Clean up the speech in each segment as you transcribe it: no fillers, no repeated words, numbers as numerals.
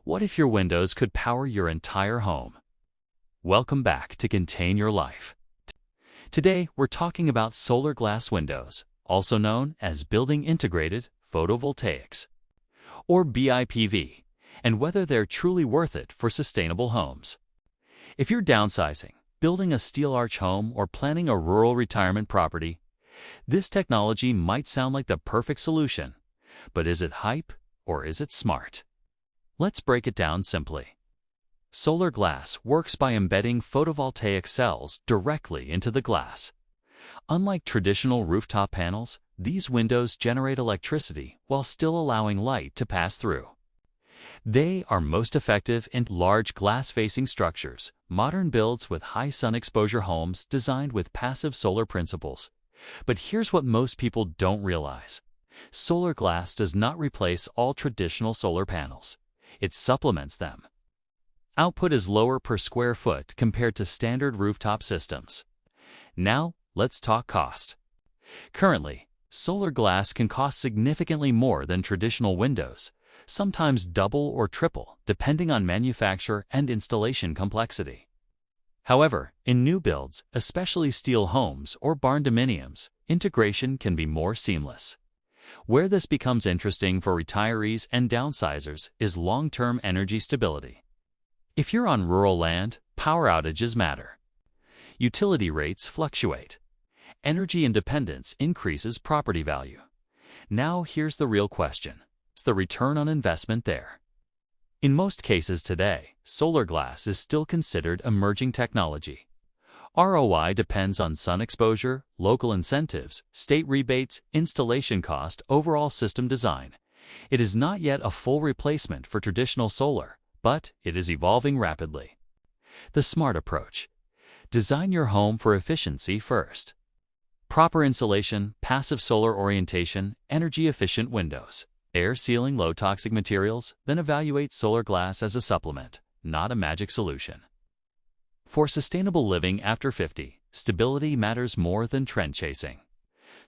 What if your windows could power your entire home? Welcome back to Contain Your Life. Today, we're talking about solar glass windows, also known as Building-Integrated Photovoltaics, or BIPV, and whether they're truly worth it for sustainable homes. If you're downsizing, building a steel arch home, or planning a rural retirement property, this technology might sound like the perfect solution. But is it hype or is it smart? Let's break it down simply. Solar glass works by embedding photovoltaic cells directly into the glass. Unlike traditional rooftop panels, these windows generate electricity while still allowing light to pass through. They are most effective in large glass-facing structures, modern builds with high sun exposure homes designed with passive solar principles. But here's what most people don't realize. Solar glass does not replace all traditional solar panels. It supplements them. Output is lower per square foot compared to standard rooftop systems. Now, let's talk cost. Currently, solar glass can cost significantly more than traditional windows, sometimes double or triple, depending on manufacture and installation complexity. However, in new builds, especially steel homes or barndominiums, integration can be more seamless. Where this becomes interesting for retirees and downsizers is long-term energy stability. If you're on rural land, power outages matter. Utility rates fluctuate. Energy independence increases property value. Now here's the real question. Is the return on investment there? In most cases today, solar glass is still considered emerging technology. ROI depends on sun exposure, local incentives, state rebates, installation cost, overall system design. It is not yet a full replacement for traditional solar, but it is evolving rapidly. The smart approach. Design your home for efficiency first. Proper insulation, passive solar orientation, energy-efficient windows, air sealing low-toxic materials, then evaluate solar glass as a supplement, not a magic solution. For sustainable living after 50, stability matters more than trend chasing.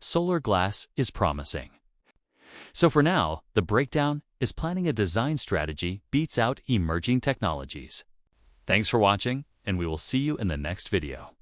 Solar glass is promising. So for now, the breakdown is planning a design strategy beats out emerging technologies. Thanks for watching, and we will see you in the next video.